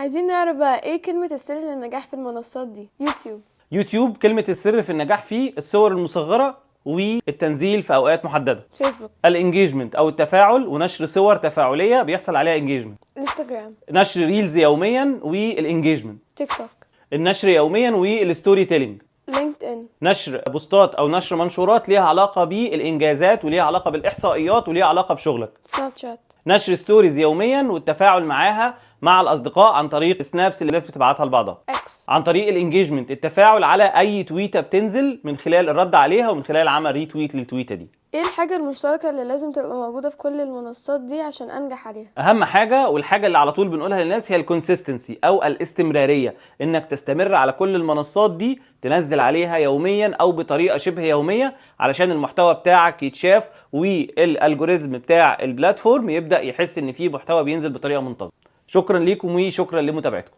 عايزين نعرف بقى ايه كلمة السر للنجاح في المنصات دي؟ يوتيوب كلمة السر في النجاح فيه الصور المصغرة والتنزيل في اوقات محددة. فيسبوك. الانجيجمنت او التفاعل ونشر صور تفاعلية بيحصل عليها انجيجمنت. انستجرام. نشر ريلز يوميا والانجيجمنت. تيك توك. النشر يوميا والستوري تيلينج. لينكد ان. نشر بوستات او نشر منشورات ليها علاقة بالانجازات وليها علاقة بالاحصائيات وليها علاقة بشغلك. سناب شات. نشر ستوريز يوميا والتفاعل معاها مع الاصدقاء عن طريق سنابس اللي الناس بتبعتها لبعضها. اكس. عن طريق الانجيجمنت التفاعل على اي تويته بتنزل من خلال الرد عليها ومن خلال عمل ريتويت للتويته دي. ايه الحاجة المشتركة اللي لازم تبقى موجودة في كل المنصات دي عشان انجح عليها؟ اهم حاجه والحاجه اللي على طول بنقولها للناس هي الكونسيستنسي او الاستمراريه، انك تستمر على كل المنصات دي، تنزل عليها يوميا او بطريقه شبه يوميه علشان المحتوى بتاعك يتشاف والالجوريزم بتاع البلاتفورم يبدا يحس ان في محتوى بينزل بطريقه منتظمه. شكرا ليكم وشكرا لمتابعتكم.